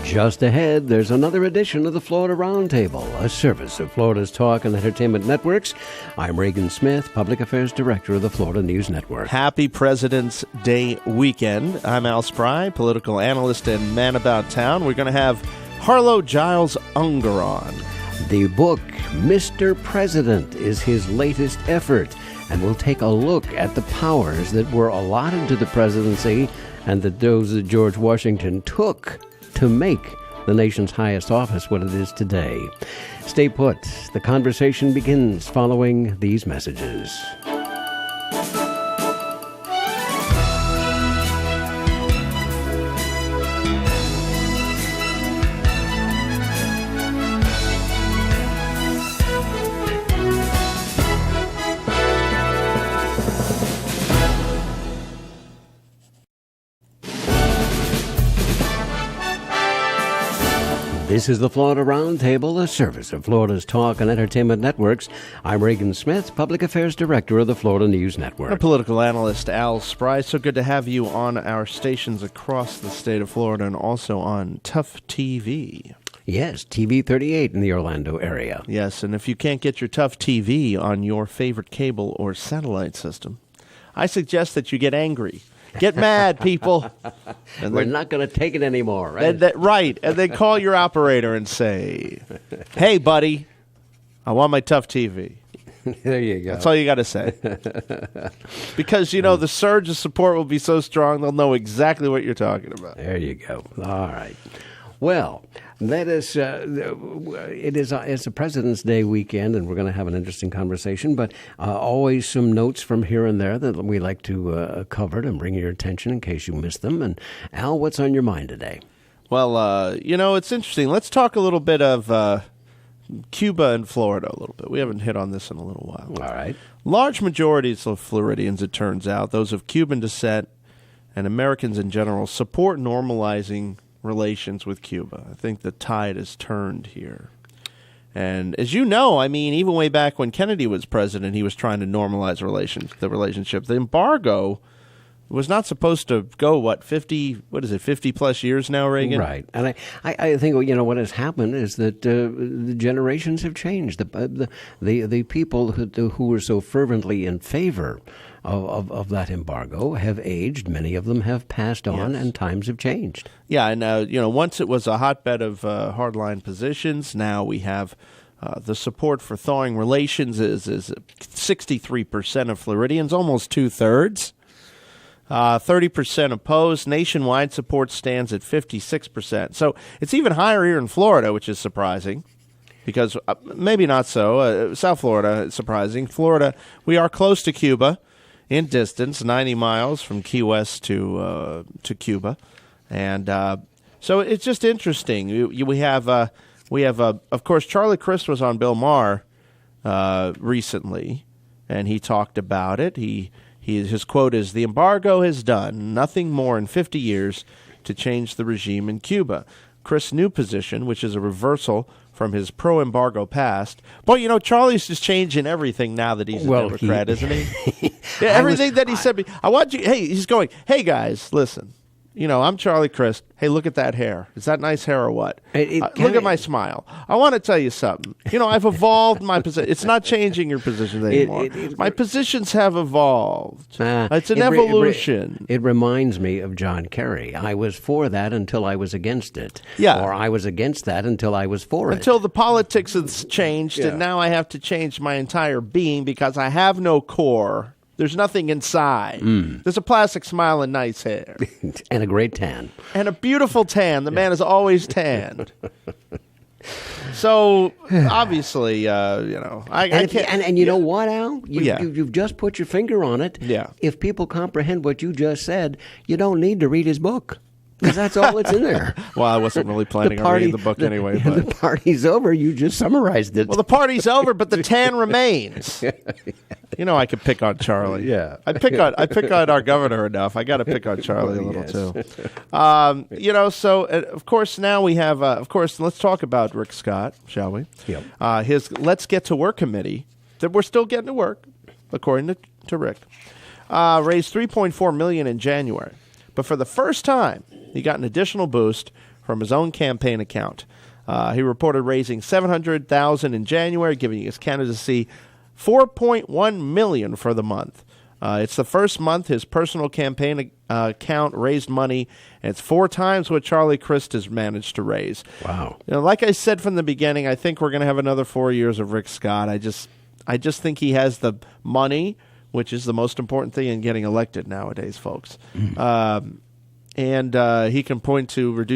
Just ahead, there's another edition of the Florida Roundtable, a service of Florida's Talk and Entertainment Networks. I'm Reagan Smith, Public Affairs Director of the Florida News Network. Happy President's Day weekend. I'm Al Spry, political analyst and man about town. We're going to have Harlow, Giles, Unger on. The book, Mr. President, is his latest effort, and we'll take a look at the powers that were allotted to the presidency and those that George Washington took to make the nation's highest office what it is today. Stay put. The conversation begins following these messages. This is the Florida Roundtable, a service of Florida's Talk and Entertainment Networks. I'm Reagan Smith, Public Affairs Director of the Florida News Network. Our political analyst, Al Spry. So good to have you on our stations across the state of Florida and also on Tough TV. Yes, TV 38 in the Orlando area. Yes, and if you can't get your Tough TV on your favorite cable or satellite system, I suggest that you get angry. Get mad, people. And we're not going to take it anymore, right? Right. And then call your operator and say, hey, buddy, I want my Tough TV. There you go. That's all you got to say. Because, the surge of support will be so strong, they'll know exactly what you're talking about. There you go. All right. Well, that is, it's a President's Day weekend, and we're going to have an interesting conversation, but always some notes from here and there that we like to cover and bring your attention in case you missed them. And Al, what's on your mind today? Well, it's interesting. Let's talk a little bit of Cuba and Florida a little bit. We haven't hit on this in a little while. All right. Large majorities of Floridians, it turns out, those of Cuban descent and Americans in general, support normalizing relations with Cuba. I think the tide has turned here. And as you know, even way back when Kennedy was president, he was trying to normalize the relationship. The embargo was not supposed to go, 50 plus years now, Reagan? Right. And I think, what has happened is that the generations have changed. The people who were so fervently in favor of that embargo have aged. Many of them have passed on, yes. And times have changed. Yeah, and once it was a hotbed of hardline positions, now we have the support for thawing relations is 63% of Floridians, almost two-thirds. 30% opposed. Nationwide support stands at 56%. So it's even higher here in Florida, which is surprising. Because maybe not so. South Florida is surprising. Florida, we are close to Cuba in distance, 90 miles from Key West to Cuba, and so it's just interesting. We have, of course, Charlie Crist was on Bill Maher recently, and he talked about it. His quote is, "The embargo has done nothing more in 50 years to change the regime in Cuba." Crist's new position, which is a reversal from his pro-embargo past. But, Charlie's just changing everything now that he's a Democrat, isn't he? Yeah, everything that he said. I want you. Hey, he's going, hey, guys, listen. I'm Charlie Crist. Hey, look at that hair. Is that nice hair or what? Look at my smile. I want to tell you something. I've evolved my position. It's not changing your positions anymore. My positions have evolved. It's an evolution. It reminds me of John Kerry. I was for that until I was against it. Yeah. Or I was against that until I was for it. Until the politics has changed, and now I have to change my entire being because I have no core. There's nothing inside. There's a plastic smile and nice hair. And a great tan. And a beautiful tan. The man is always tanned. So, obviously, I can't. And you know what, Al? You've just put your finger on it. Yeah. If people comprehend what you just said, you don't need to read his book. Because that's all that's in there. Well, I wasn't really planning on reading the book anyway. But. The party's over. You just summarized it. Well, the party's over, but the tan remains. I could pick on Charlie. Yeah. I pick on our governor enough. I got to pick on Charlie a little too. So of course now we have. Let's talk about Rick Scott, shall we? Yep. His Let's Get to Work committee that we're still getting to work, according to Rick, raised $3.4 million in January, but for the first time, he got an additional boost from his own campaign account. He reported raising $700,000 in January, giving his candidacy $4.1 million for the month. It's the first month his personal campaign account raised money, and it's 4 times what Charlie Crist has managed to raise. Wow! Like I said from the beginning, I think we're going to have another 4 years of Rick Scott. I just think he has the money, which is the most important thing in getting elected nowadays, folks. And he can point to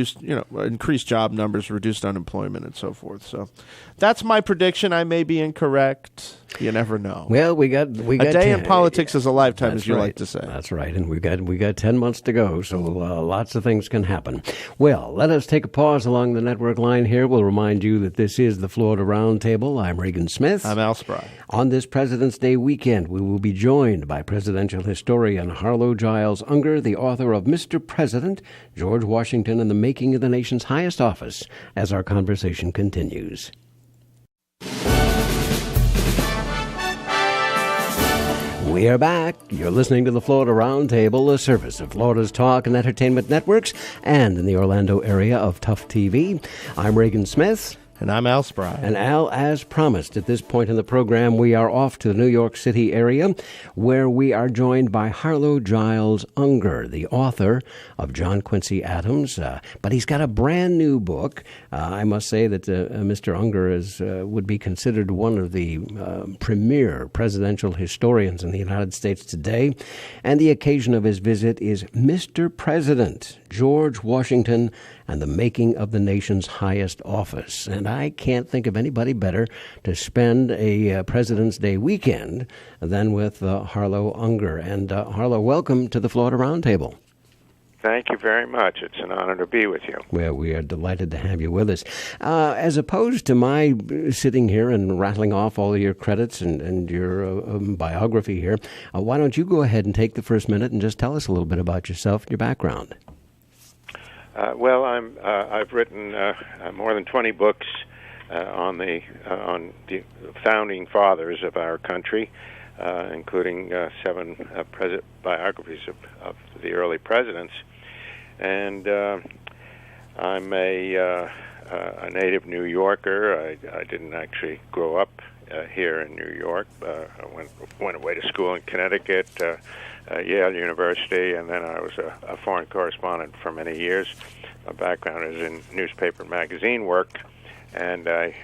increased job numbers, reduced unemployment, and so forth. So that's my prediction. I may be incorrect. You never know. Well, we got a day in politics is a lifetime, as you like to say. That's right, and we got 10 months to go, so lots of things can happen. Well, let us take a pause along the network line here. We'll remind you that this is the Florida Roundtable. I'm Regan Smith. I'm Al Spry. On this President's Day weekend, we will be joined by presidential historian Harlow Giles Unger, the author of Mr. President, George Washington and the Making of the Nation's Highest Office, as our conversation continues. We are back. You're listening to the Florida Roundtable, a service of Florida's Talk and Entertainment Networks, and in the Orlando area of Tough TV. I'm Regan Smith. And I'm Al Spry. And Al, as promised, at this point in the program, we are off to the New York City area, where we are joined by Harlow Giles Unger, the author of John Quincy Adams. But he's got a brand new book. I must say that Mr. Unger would be considered one of the premier presidential historians in the United States today. And the occasion of his visit is Mr. President, George Washington, and the Making of the Nation's Highest Office. And I can't think of anybody better to spend a President's Day weekend than with Harlow Unger. And Harlow, welcome to the Florida Roundtable. Thank you very much. It's an honor to be with you. Well, we are delighted to have you with us. As opposed to my sitting here and rattling off all of your credits and your biography here, why don't you go ahead and take the first minute and just tell us a little bit about yourself and your background? Well, I've written more than 20 books on the founding fathers of our country, including 7 biographies of the early presidents. And I'm a native New Yorker. I didn't actually grow up here in New York. I went away to school in Connecticut, Yale University, and then I was a foreign correspondent for many years. My background is in newspaper and magazine work, and I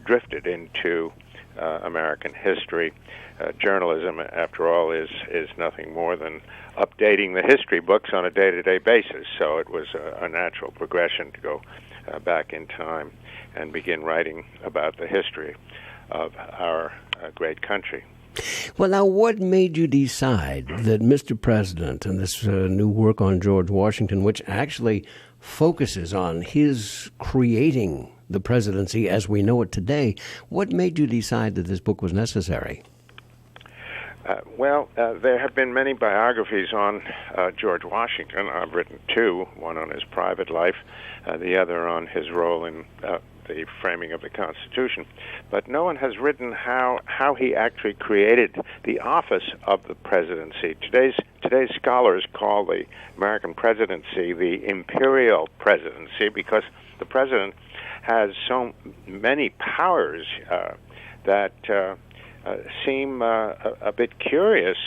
drifted into American history. Journalism, after all, is nothing more than updating the history books on a day-to-day basis. So it was a natural progression to go back in time and begin writing about the history of our great country. Well, now, what made you decide that Mr. President and this new work on George Washington, which actually focuses on his creating the presidency as we know it today, what made you decide that this book was necessary? Well, there have been many biographies on George Washington. I've written 2, one on his private life, the other on his role in the framing of the Constitution. But no one has written how he actually created the office of the presidency. Today's scholars call the American presidency the imperial presidency because the president has so many powers that seem a bit curious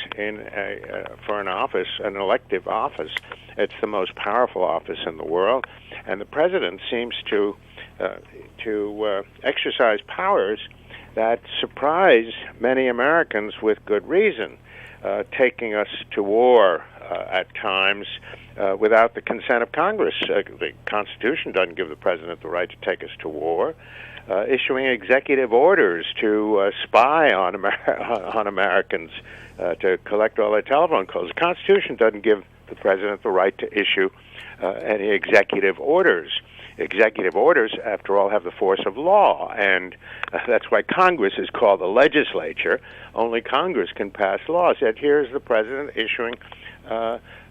for an office, an elective office. It's the most powerful office in the world, and the president seems to exercise powers that surprise many Americans with good reason, taking us to war at times without the consent of Congress. The Constitution doesn't give the president the right to take us to war. Issuing executive orders to spy on Americans, to collect all their telephone calls. The Constitution doesn't give the president the right to issue any executive orders. Executive orders, after all, have the force of law, and that's why Congress is called the legislature. Only Congress can pass laws. Yet here's the president issuing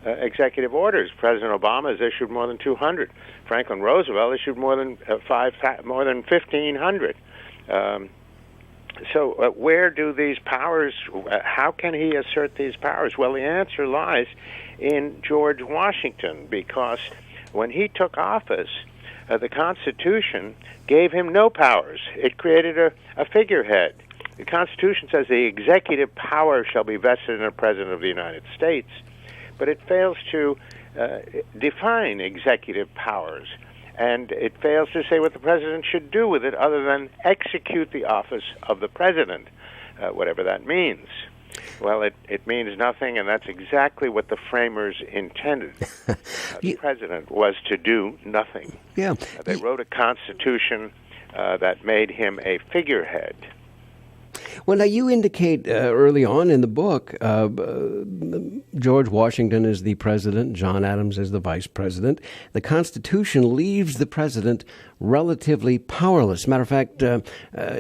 executive orders. President Obama has issued more than 200. Franklin Roosevelt issued more than 1,500. So where do these powers? How can he assert these powers? Well, the answer lies in George Washington, because when he took office, the Constitution gave him no powers. It created a figurehead. The Constitution says the executive power shall be vested in the President of the United States, but it fails to define executive powers, and it fails to say what the President should do with it other than execute the office of the President, whatever that means. Well, it means nothing, and that's exactly what the framers intended. The President was to do nothing. Yeah. They wrote a Constitution that made him a figurehead. Well, now you indicate early on in the book, George Washington is the president, John Adams is the vice president. The Constitution leaves the president relatively powerless. Matter of fact,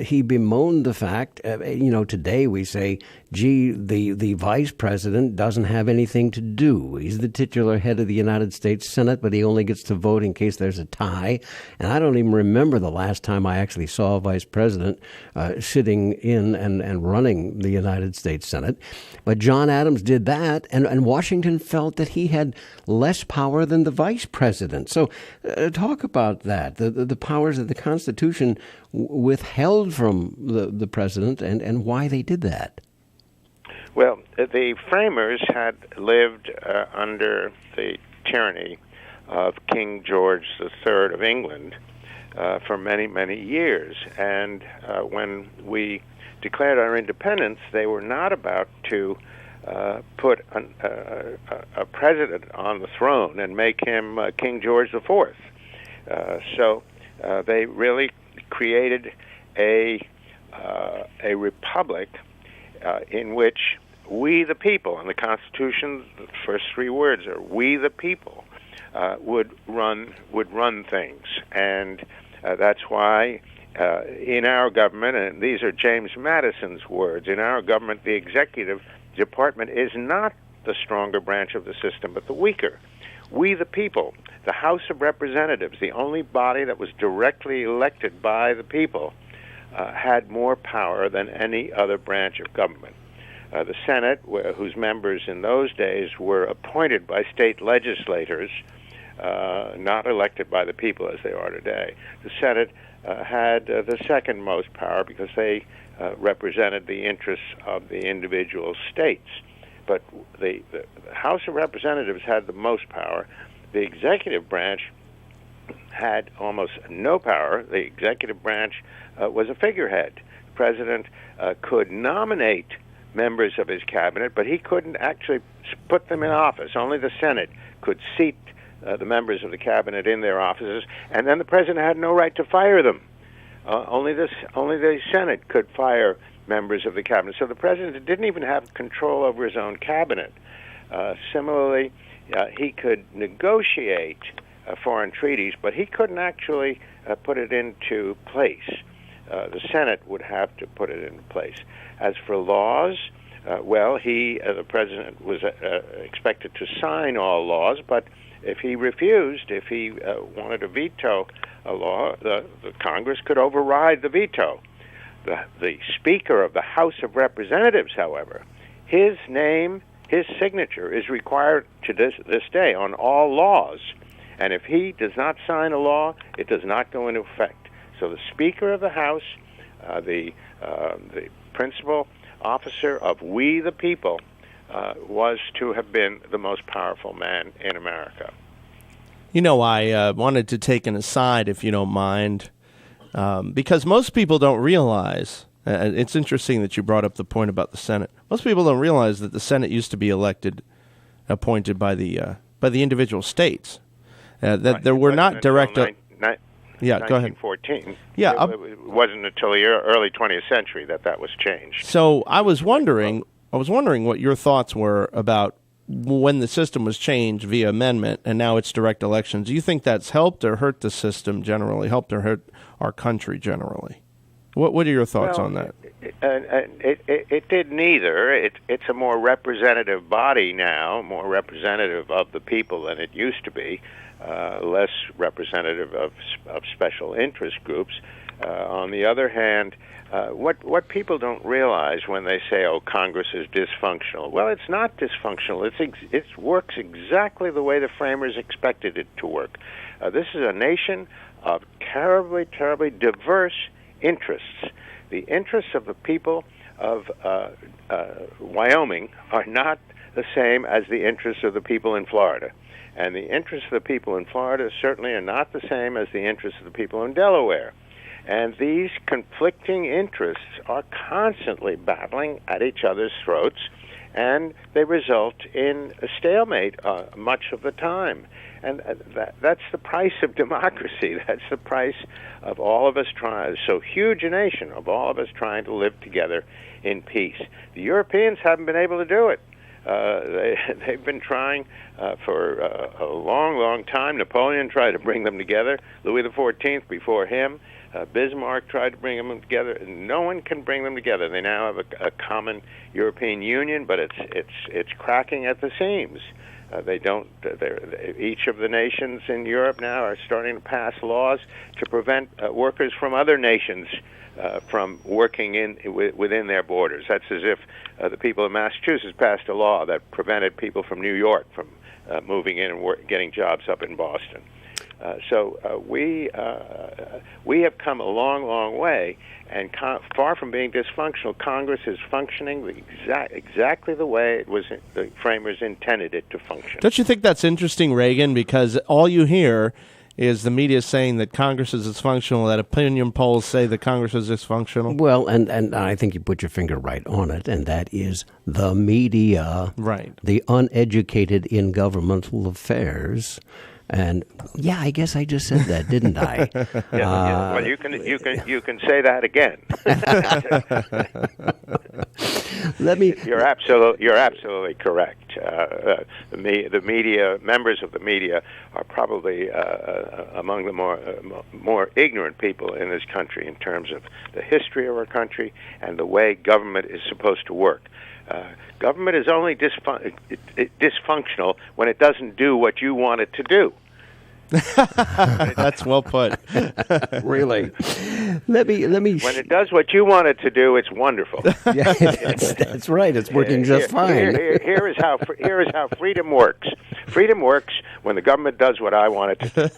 he bemoaned the fact, today we say, gee, the vice president doesn't have anything to do. He's the titular head of the United States Senate, but he only gets to vote in case there's a tie. And I don't even remember the last time I actually saw a vice president sitting in and running the United States Senate. But John Adams did that, and Washington felt that he had less power than the vice president. So talk about that, the powers that the Constitution withheld from the president and why they did that. Well, the framers had lived under the tyranny of King George III of England for many, many years. And when we declared our independence, they were not about to put a president on the throne and make him King George IV. So they really created a republic in which we the people, and the Constitution, the first three words are "we the people," would run things, and that's why in our government, and these are James Madison's words, in our government, the executive department is not the stronger branch of the system, but the weaker. We the people, the House of Representatives, the only body that was directly elected by the people, had more power than any other branch of government. The Senate, whose members in those days were appointed by state legislators, not elected by the people as they are today, the Senate had the second most power because they represented the interests of the individual states. But the House of Representatives had the most power. The executive branch had almost no power. The executive branch was a figurehead. The president could nominate members of his cabinet, but he couldn't actually put them in office. Only the Senate could seat the members of the cabinet in their offices, and then the president had no right to fire them. Only the Senate could fire members of the cabinet. So the president didn't even have control over his own cabinet. Similarly, he could negotiate foreign treaties, but he couldn't actually put it into place. The Senate would have to put it into place. As for laws, the president was expected to sign all laws, but if he refused, if he wanted to veto a law, the Congress could override the veto. The Speaker of the House of Representatives, however, his name, his signature is required to this day on all laws. And if he does not sign a law, it does not go into effect. So the Speaker of the House, the principal officer of we the people, was to have been the most powerful man in America. I wanted to take an aside, if you don't mind, because most people don't realize, it's interesting that you brought up the point about the Senate. Most people don't realize that the Senate used to be appointed by the individual states. That there were not direct... Yeah, go ahead. 1914. Yeah, it wasn't until the early 20th century that was changed. So I was wondering what your thoughts were about when the system was changed via amendment and now it's direct elections. Do you think that's helped or hurt the system generally, helped or hurt our country generally? What are your thoughts on that? It did neither. It's a more representative body now, more representative of the people than it used to be, less representative of special interest groups. On the other hand, what people don't realize when they say, "Oh, Congress is dysfunctional," well, it's not dysfunctional. It works exactly the way the framers expected it to work. This is a nation of terribly, terribly diverse interests. The interests of the people of Wyoming are not the same as the interests of the people in Florida. And the interests of the people in Florida certainly are not the same as the interests of the people in Delaware. And these conflicting interests are constantly battling at each other's throats, and they result in a stalemate much of the time. And that's the price of democracy. That's the price of all of us trying, so huge a nation, of all of us trying to live together in peace. The Europeans haven't been able to do it. They've been trying for a long, long time. Napoleon tried to bring them together. Louis XIV before him. Bismarck tried to bring them together. No one can bring them together. They now have a common European Union, but it's cracking at the seams. They don't. Each of the nations in Europe now are starting to pass laws to prevent workers from other nations from working within their borders. That's as if the people of Massachusetts passed a law that prevented people from New York from moving in and getting jobs up in Boston. So we have come a long, long way, and far from being dysfunctional, Congress is functioning exactly the way the framers intended it to function. Don't you think that's interesting, Reagan? Because all you hear is the media saying that Congress is dysfunctional, that opinion polls say that Congress is dysfunctional. Well, and I think you put your finger right on it, and that is the media, right? The uneducated in governmental affairs. And yeah, I guess I just said that, didn't I? Yeah. Well, you can say that again. You're absolutely correct. The media, members of the media, are probably among the more ignorant people in this country in terms of the history of our country and the way government is supposed to work. Government is only dysfunctional when it doesn't do what you want it to do. That's well put. Really. Let me. When it does what you want it to do, it's wonderful. Yeah, that's right. It's working just fine. Here is how freedom works. Freedom works when the government does what I want it to do.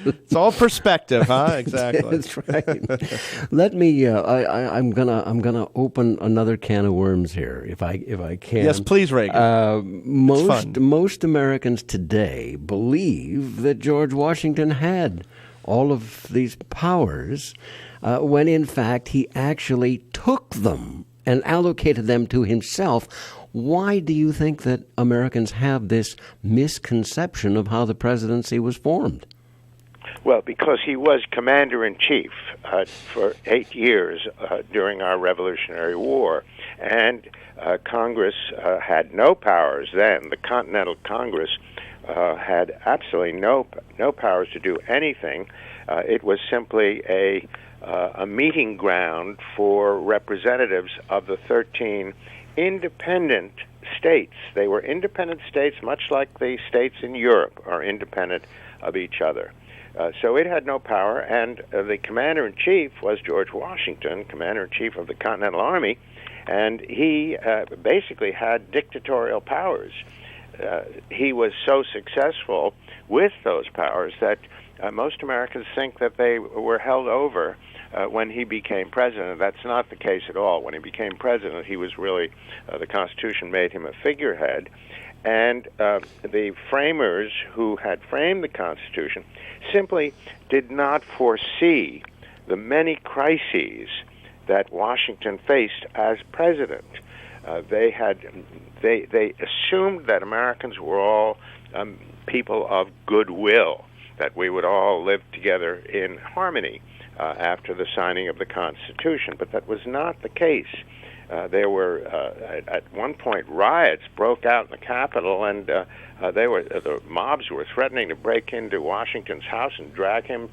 It's all perspective, huh? Exactly. That's right. Let me. I'm gonna open another can of worms here, if I can. Yes, please, Reagan. Most Americans today believe that George Washington had all of these powers, when in fact he actually took them and allocated them to himself. Why do you think that Americans have this misconception of how the presidency was formed? Well, because he was commander-in-chief for 8 years during our Revolutionary War, and Congress had no powers then. The Continental Congress had absolutely no powers to do anything. It was simply a meeting ground for representatives of the 13 independent states. They were independent states, much like the states in Europe are independent of each other. So it had no power, and the commander-in-chief was George Washington, commander-in-chief of the Continental Army, and he basically had dictatorial powers. He was so successful with those powers that most Americans think that they were held over when he became president. That's not the case at all. When he became president, he was really, the Constitution made him a figurehead, and the framers who had framed the Constitution simply did not foresee the many crises that Washington faced as president. They assumed that Americans were all people of goodwill, that we would all live together in harmony after the signing of the Constitution, but that was not the case. There were, at one point, riots broke out in the Capitol, and the mobs were threatening to break into Washington's house and drag him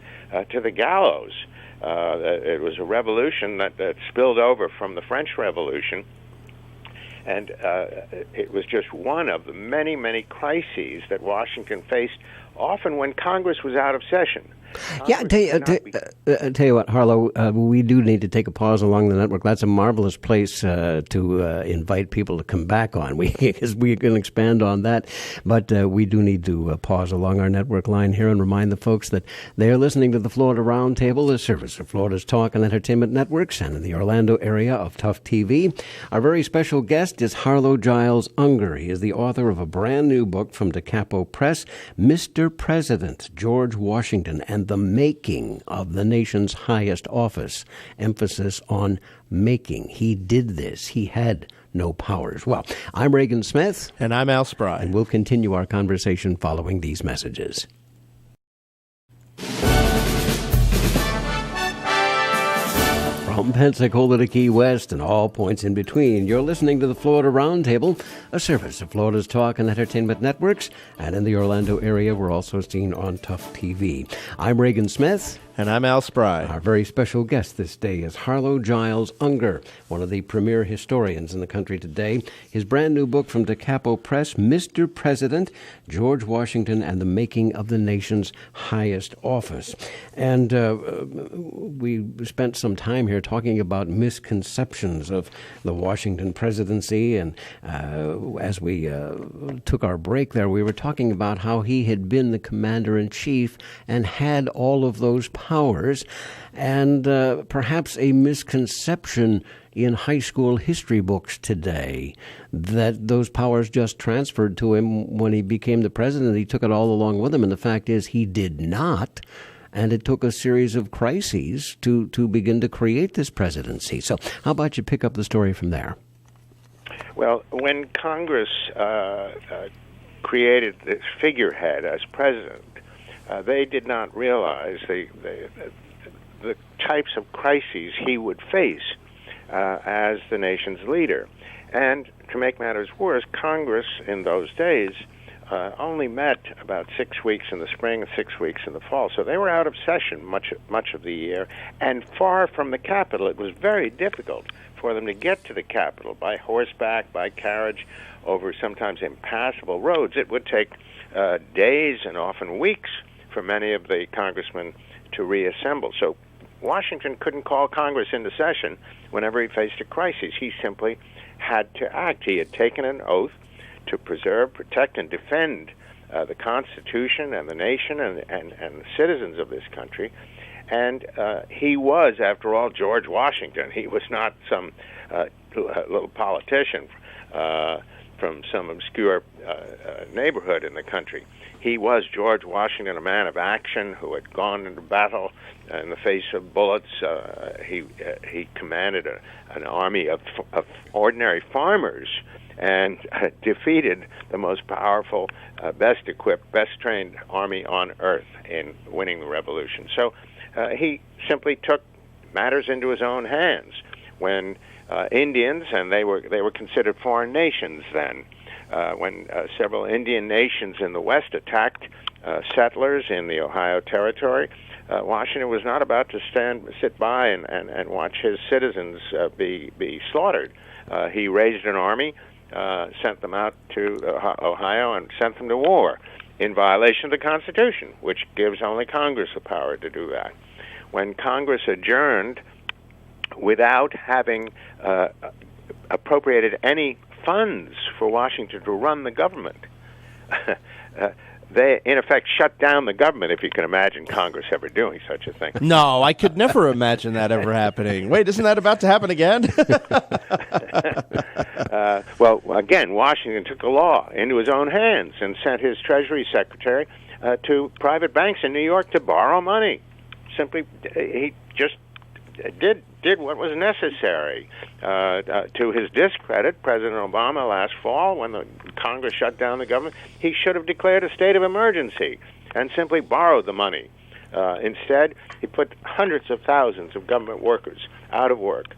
to the gallows. It was a revolution that spilled over from the French Revolution, and it was just one of the many, many crises that Washington faced, often when Congress was out of session. Yeah, tell you what, Harlow, we do need to take a pause along the network. That's a marvelous place to invite people to come back on. Because we can expand on that, but we do need to pause along our network line here and remind the folks that they are listening to the Florida Roundtable, a service of Florida's Talk and Entertainment Networks, and in the Orlando area of Tough TV. Our very special guest is Harlow Giles Unger. He is the author of a brand new book from Da Capo Press, Mr. President, George Washington, and the making of the nation's highest office. Emphasis on making. He did this. He had no powers. Well, I'm Reagan Smith. And I'm Al Spry. And we'll continue our conversation following these messages. From Pensacola to Key West and all points in between, you're listening to the Florida Roundtable, a service of Florida's Talk and Entertainment Networks, and in the Orlando area, we're also seen on Tough TV. I'm Reagan Smith. And I'm Al Spry. Our very special guest this day is Harlow Giles Unger, one of the premier historians in the country today. His brand new book from Da Capo Press, Mr. President, George Washington and the Making of the Nation's Highest Office. And we spent some time here talking about misconceptions of the Washington presidency. And as we took our break there, we were talking about how he had been the commander-in-chief and had all of those powers, and perhaps a misconception in high school history books today that those powers just transferred to him when he became the president. He took it all along with him, and the fact is he did not. And it took a series of crises to begin to create this presidency. So how about you pick up the story from there? Well, when Congress created this figurehead as president, they did not realize the types of crises he would face as the nation's leader. And to make matters worse, Congress in those days only met about 6 weeks in the spring and 6 weeks in the fall. So they were out of session much of the year, and far from the Capitol. It was very difficult for them to get to the Capitol by horseback, by carriage, over sometimes impassable roads. It would take days and often weeks for many of the congressmen to reassemble. So Washington couldn't call Congress into session whenever he faced a crisis. He simply had to act. He had taken an oath to preserve, protect, and defend the Constitution and the nation and the citizens of this country. And he was, after all, George Washington. He was not some little politician from some obscure neighborhood in the country. He was George Washington, a man of action who had gone into battle in the face of bullets. He commanded an army of ordinary farmers and defeated the most powerful, best equipped, best trained army on earth in winning the revolution. So he simply took matters into his own hands. When Indians, and they were considered foreign nations then, when several Indian nations in the West attacked settlers in the Ohio Territory, Washington was not about to sit by and watch his citizens be slaughtered. He raised an army, sent them out to Ohio, and sent them to war in violation of the Constitution, which gives only Congress the power to do that. When Congress adjourned without having appropriated any funds for Washington to run the government, they, in effect, shut down the government, if you can imagine Congress ever doing such a thing. No, I could never imagine that ever happening. Wait, isn't that about to happen again? Well, again, Washington took the law into his own hands and sent his Treasury Secretary to private banks in New York to borrow money. Simply, he just did what was necessary. To his discredit, President Obama last fall, when the Congress shut down the government, he should have declared a state of emergency and simply borrowed the money. Instead, he put hundreds of thousands of government workers out of work.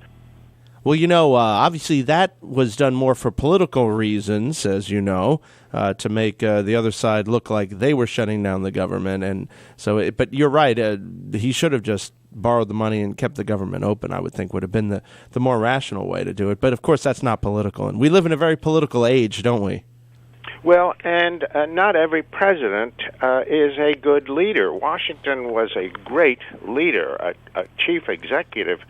Well, obviously that was done more for political reasons, as you know, to make the other side look like they were shutting down the government. And so, but you're right, he should have just borrowed the money and kept the government open, I would think would have been the more rational way to do it. But, of course, that's not political. And we live in a very political age, don't we? Well, and not every president is a good leader. Washington was a great leader, a chief executive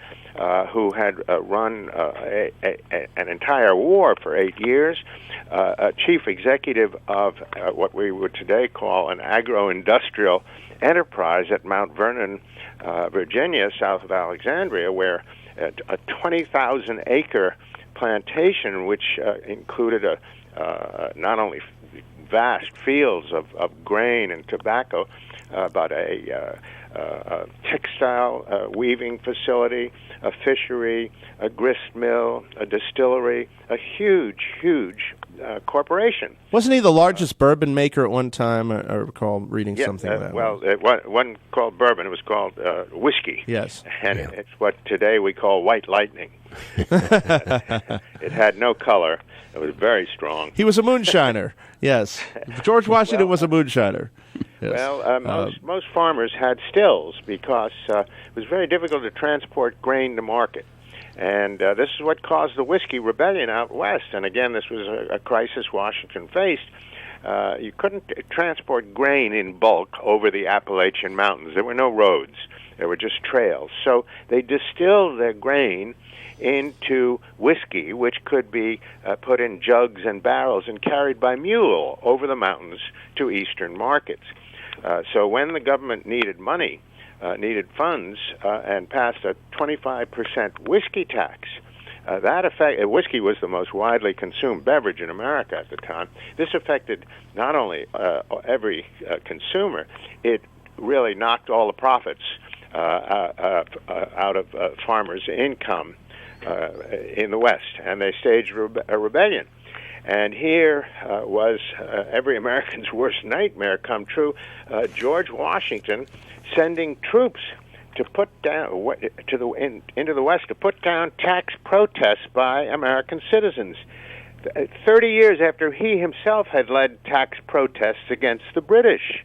who had run an entire war for 8 years, a chief executive of what we would today call an agro-industrial enterprise at Mount Vernon, Virginia, south of Alexandria, where a 20,000-acre plantation, which included not only vast fields of grain and tobacco, but a textile weaving facility, a fishery, a grist mill, a distillery, a huge corporation. Wasn't he the largest bourbon maker at one time? I recall reading something like that. Well, it wasn't called bourbon. It was called whiskey. Yes. And it's what today we call white lightning. It had no color. It was very strong. He was a moonshiner. Yes. George Washington was a moonshiner. Yes. Well, most farmers had stills because it was very difficult to transport grain to market. And this is what caused the whiskey rebellion out west. And again, this was a crisis Washington faced. You couldn't transport grain in bulk over the Appalachian Mountains. There were no roads. There were just trails. So they distilled their grain into whiskey, which could be put in jugs and barrels and carried by mule over the mountains to eastern markets. So when the government needed money, needed funds, and passed a 25% whiskey tax, whiskey was the most widely consumed beverage in America at the time. This affected not only every consumer, it really knocked all the profits out of farmers' income in the West, and they staged a rebellion. And here was every American's worst nightmare come true. George Washington sending troops to put down into the West to put down tax protests by American citizens. 30 years after he himself had led tax protests against the British.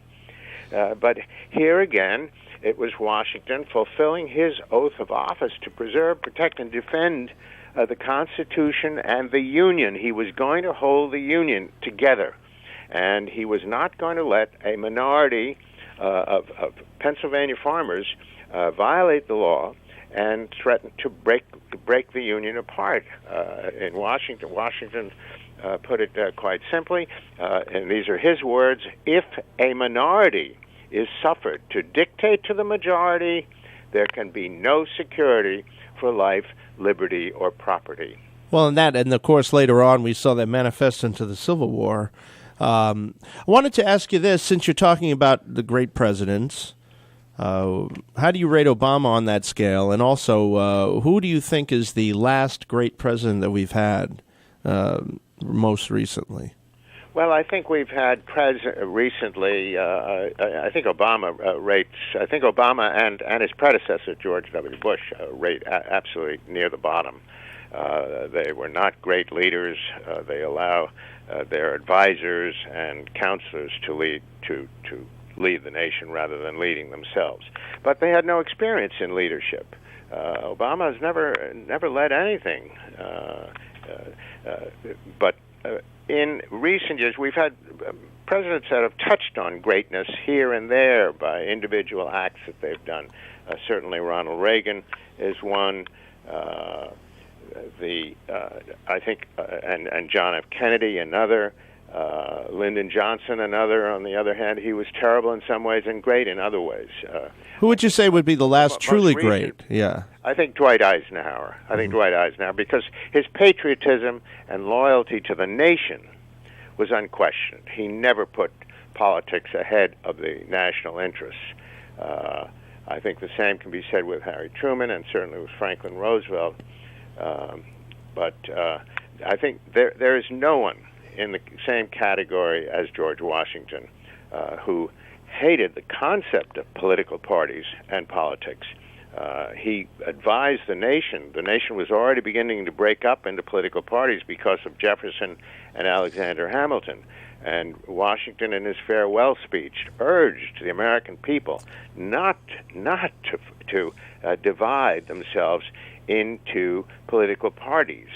But here again, it was Washington fulfilling his oath of office to preserve, protect, and defend the Constitution and the Union. He was going to hold the Union together, and he was not going to let a minority of Pennsylvania farmers violate the law and threaten to break the Union apart. In Washington put it quite simply, and these are his words: if a minority is suffered to dictate to the majority, there can be no security for life, liberty, or property. Well, and of course, later on, we saw that manifest into the Civil War. I wanted to ask you this, since you're talking about the great presidents, how do you rate Obama on that scale? And also, who do you think is the last great president that we've had most recently? Well, I think we've had recently. I think Obama rates. I think Obama and his predecessor George W. Bush rate absolutely near the bottom. They were not great leaders. They allow their advisors and counselors to lead the nation rather than leading themselves. But they had no experience in leadership. Obama has never led anything. But in recent years, we've had presidents that have touched on greatness here and there by individual acts that they've done. Certainly, Ronald Reagan is one. I think, and John F. Kennedy, another. Lyndon Johnson, another. On the other hand, he was terrible in some ways and great in other ways. Who would you say would be the last truly great? Yeah, I think Dwight Eisenhower. Dwight Eisenhower, because his patriotism and loyalty to the nation was unquestioned. He never put politics ahead of the national interests. I think the same can be said with Harry Truman and certainly with Franklin Roosevelt. But I think there is no one in the same category as George Washington who hated the concept of political parties and politics. He advised the nation. The nation was already beginning to break up into political parties because of Jefferson and Alexander Hamilton. And Washington, in his farewell speech, urged the American people not to divide themselves into political parties.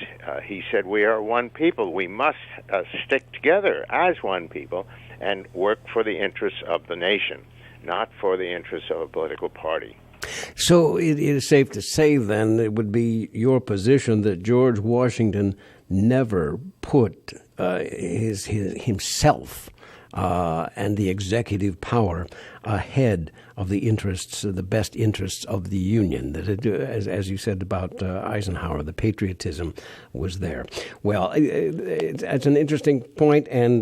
He said, we are one people. We must stick together as one people and work for the interests of the nation, not for the interests of a political party. So it is safe to say, then, it would be your position that George Washington never put himself and the executive power ahead of the interests, the best interests of the Union. That it, as you said about Eisenhower, the patriotism was there. Well, it's an interesting point, and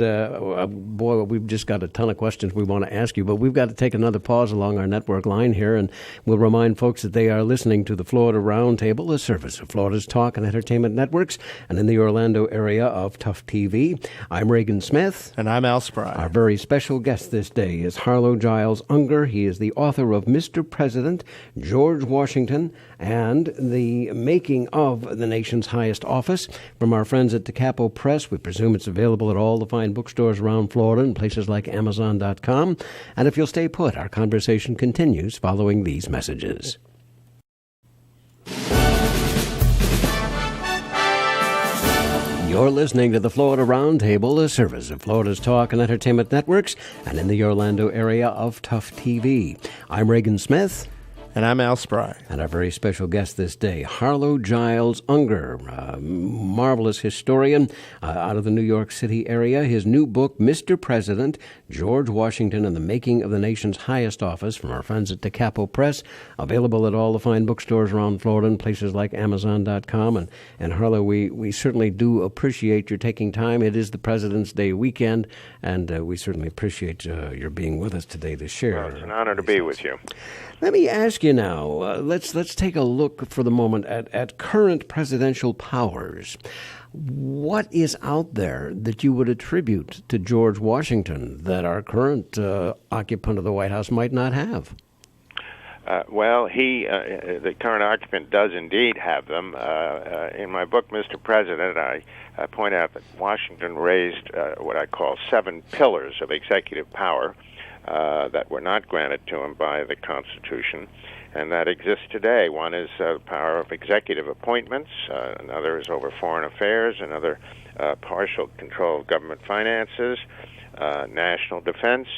boy, we've just got a ton of questions we want to ask you, but we've got to take another pause along our network line here, and we'll remind folks that they are listening to the Florida Roundtable, a service of Florida's Talk and Entertainment Networks, and in the Orlando area of Tough TV. I'm Reagan Smith. And I'm Al Spry. Our very special guest this day is Harlow Giles Unger. He is the author of Mr. President, George Washington, and the Making of the Nation's Highest Office. From our friends at DeCapo Press, we presume it's available at all the fine bookstores around Florida and places like Amazon.com. And if you'll stay put, our conversation continues following these messages. You're listening to the Florida Roundtable, a service of Florida's Talk and Entertainment Networks, and in the Orlando area of Tough TV. I'm Reagan Smith. And I'm Al Spry. And our very special guest this day, Harlow Giles Unger, a marvelous historian out of the New York City area. His new book, Mr. President, George Washington and the Making of the Nation's Highest Office, from our friends at DeCapo Press, available at all the fine bookstores around Florida and places like Amazon.com. And Harlow, we certainly do appreciate your taking time. It is the President's Day weekend, and we certainly appreciate your being with us today to share. Well, it's an honor to be with you. Let me ask you now, let's take a look for the moment at current presidential powers. What is out there that you would attribute to George Washington that our current occupant of the White House might not have? Well, the current occupant does indeed have them. In my book, Mr. President, I point out that Washington raised what I call 7 pillars of executive power that were not granted to him by the Constitution, and that exists today. One is the power of executive appointments. Another is over foreign affairs. Another, partial control of government finances, national defense,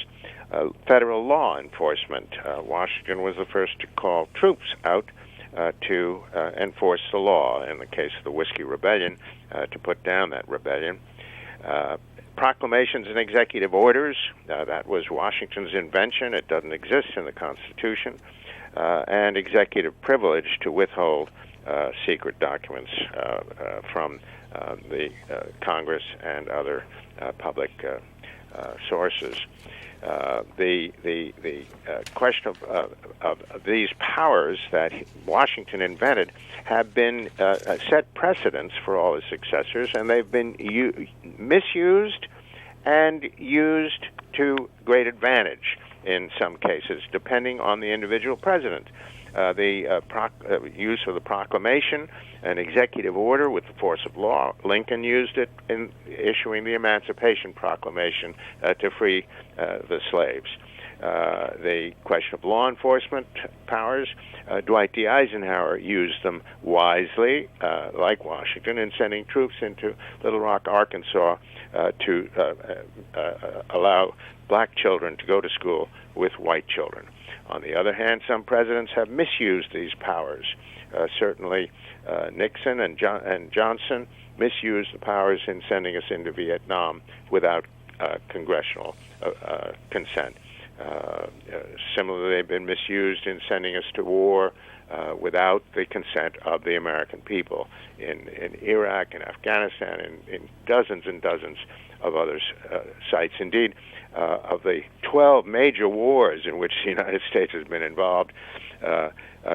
federal law enforcement. Washington was the first to call troops out to enforce the law. In the case of the Whiskey Rebellion, to put down that rebellion. Proclamations and executive orders, that was Washington's invention. It doesn't exist in the Constitution. And executive privilege to withhold secret documents from the Congress and other public sources. The question of these powers that Washington invented have been set precedents for all his successors, and they've been misused and used to great advantage in some cases, depending on the individual president. The use of the proclamation, an executive order with the force of law. Lincoln used it in issuing the Emancipation Proclamation to free the slaves. The question of law enforcement powers, Dwight D. Eisenhower used them wisely, like Washington, in sending troops into Little Rock, Arkansas, to allow black children to go to school with white children. On the other hand, some presidents have misused these powers. Certainly, Nixon and Johnson misused the powers in sending us into Vietnam without congressional consent. Similarly, they've been misused in sending us to war without the consent of the American people in Iraq and Afghanistan, in dozens and dozens of other sites. Indeed, of the 12 major wars in which the United States has been involved,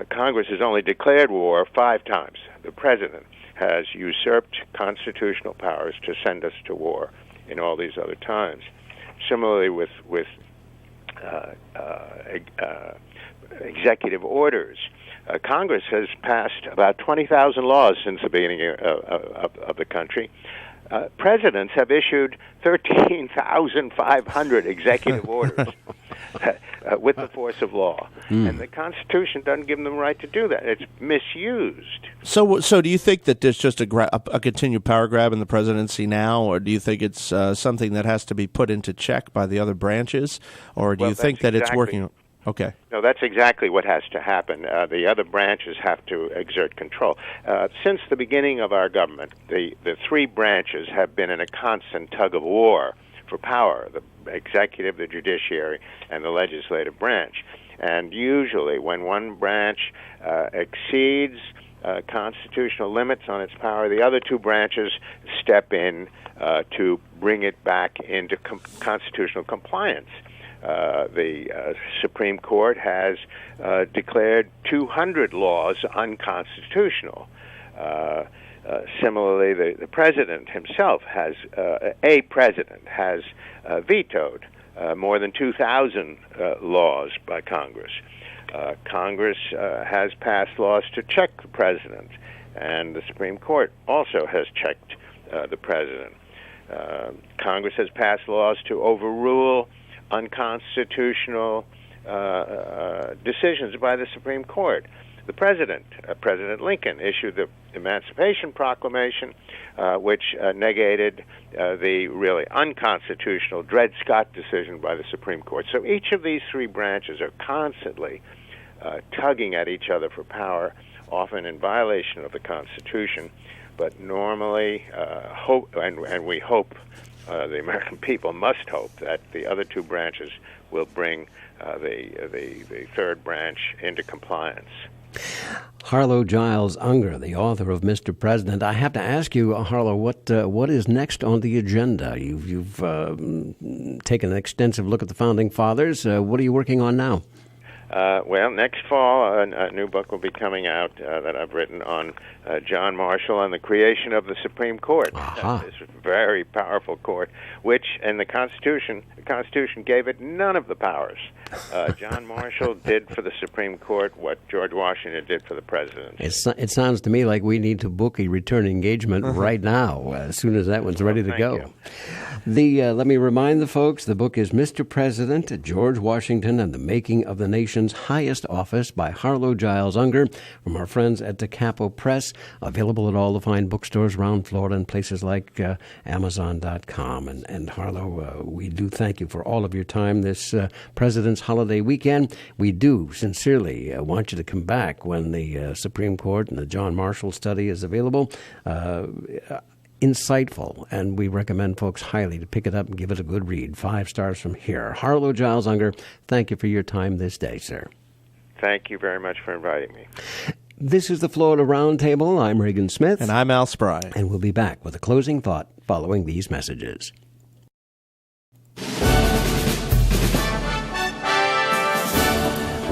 Congress has only declared war 5 times. The President has usurped constitutional powers to send us to war in all these other times. Similarly, with executive orders, Congress has passed about 20,000 laws since the beginning of the country. Presidents have issued 13,500 executive orders. with the force of law. And the Constitution doesn't give them the right to do that. It's misused. So do you think that there's just a continued power grab in the presidency now, or do you think it's something that has to be put into check by the other branches, or do you think that it's working? Okay. No, that's exactly what has to happen. The other branches have to exert control. Since the beginning of our government, the three branches have been in a constant tug of war for power: the executive, the judiciary, and the legislative branch. And usually, when one branch exceeds constitutional limits on its power, the other two branches step in to bring it back into constitutional compliance. The Supreme Court has declared 200 laws unconstitutional. Similarly, the president himself has vetoed more than 2,000 laws by Congress. Congress has passed laws to check the president, and the Supreme Court also has checked the president. Congress has passed laws to overrule unconstitutional decisions by the Supreme Court. The President Lincoln, issued the Emancipation Proclamation, which negated the really unconstitutional Dred Scott decision by the Supreme Court. So each of these three branches are constantly tugging at each other for power, often in violation of the Constitution, but normally we hope, the American people must hope, that the other two branches will bring the third branch into compliance. Harlow Giles Unger, the author of Mr. President. I have to ask you, Harlow, what is next on the agenda? You've taken an extensive look at the Founding Fathers. What are you working on now? Well, next fall, a new book will be coming out that I've written on John Marshall and the creation of the Supreme Court. This very powerful court, which in the Constitution gave it none of the powers. John Marshall did for the Supreme Court what George Washington did for the presidency. It sounds to me like we need to book a return engagement right now, as soon as that one's ready to go. Let me remind the folks, the book is Mr. President, George Washington and the Making of the Nation's Highest Office by Harlow Giles Unger from our friends at Da Capo Press, available at all the fine bookstores around Florida and places like Amazon.com. And Harlow, we do thank you for all of your time this President's Holiday Weekend. We do sincerely want you to come back when the Supreme Court and the John Marshall study is available. Insightful, and we recommend folks highly to pick it up and give it a good read. 5 stars from here. Harlow Giles Unger, thank you for your time this day, sir. Thank you very much for inviting me. This is the Florida Roundtable. I'm Regan Smith. And I'm Al Spry. And we'll be back with a closing thought following these messages.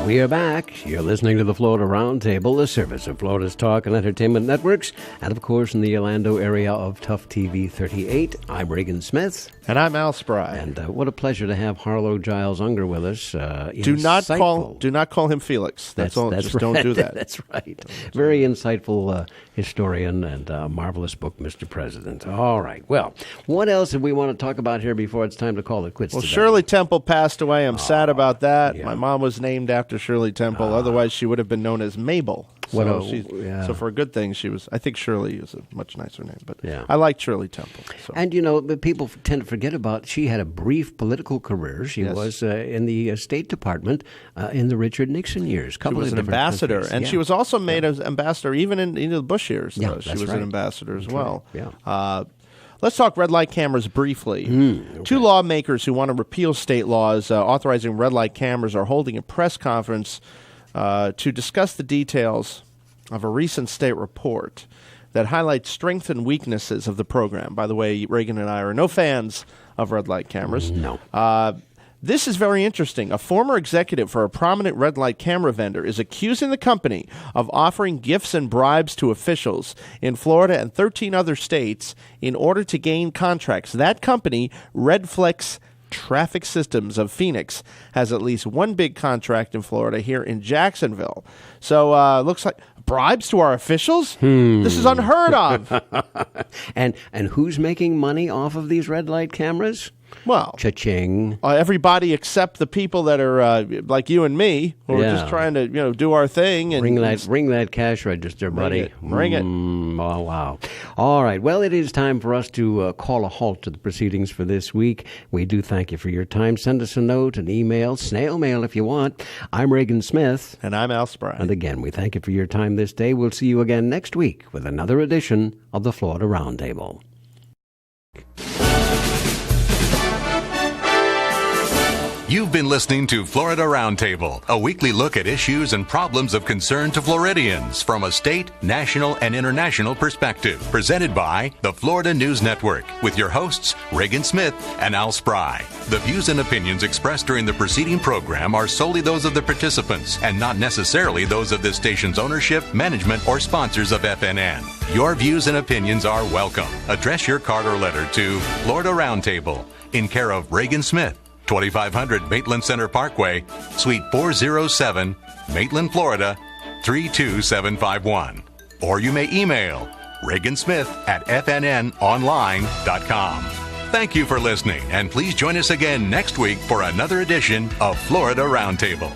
We are back. You're listening to the Florida Roundtable, the service of Florida's Talk and Entertainment Networks, and of course in the Orlando area of Tough TV 38. I'm Regan Smith. And I'm Al Spry. And what a pleasure to have Harlow Giles Unger with us. Do not call him Felix. That's all. Just right. Don't do that. That's right. Very insightful historian and marvelous book, Mr. President. All right. Well, what else do we want to talk about here before it's time to call it quits? Well, today? Shirley Temple passed away. I'm sad about that. Yeah. My mom was named after Shirley Temple. Otherwise, she would have been known as Mabel. So for a good thing, I think Shirley is a much nicer name. But I liked Shirley Temple. So. And, the people tend to forget about, she had a brief political career. She was in the State Department in the Richard Nixon years. She was an ambassador. Countries. And she was also made as ambassador even in the Bush years. She was an ambassador as well. Right. Yeah. Let's talk red light cameras briefly. Okay. 2 lawmakers who want to repeal state laws authorizing red light cameras are holding a press conference to discuss the details of a recent state report that highlights strengths and weaknesses of the program. By the way, Reagan and I are no fans of red light cameras. No. This is very interesting. A former executive for a prominent red light camera vendor is accusing the company of offering gifts and bribes to officials in Florida and 13 other states in order to gain contracts. That company, Redflex Traffic Systems of Phoenix, has at least one big contract in Florida here in Jacksonville. So looks like bribes to our officials? This is unheard of. And who's making money off of these red light cameras? Well, Cha-ching. everybody except the people that are like you and me, who are just trying to do our thing and ring that cash register, buddy. Ring it. Oh, wow. All right. Well, it is time for us to call a halt to the proceedings for this week. We do thank you for your time. Send us a note, an email, snail mail if you want. I'm Reagan Smith. And I'm Al Spry. And again, we thank you for your time this day. We'll see you again next week with another edition of the Florida Roundtable. You've been listening to Florida Roundtable, a weekly look at issues and problems of concern to Floridians from a state, national, and international perspective. Presented by the Florida News Network with your hosts, Reagan Smith and Al Spry. The views and opinions expressed during the preceding program are solely those of the participants and not necessarily those of this station's ownership, management, or sponsors of FNN. Your views and opinions are welcome. Address your card or letter to Florida Roundtable in care of Reagan Smith, 2500 Maitland Center Parkway, Suite 407, Maitland, Florida, 32751. Or you may email reagansmith@fnnonline.com. Thank you for listening, and please join us again next week for another edition of Florida Roundtable.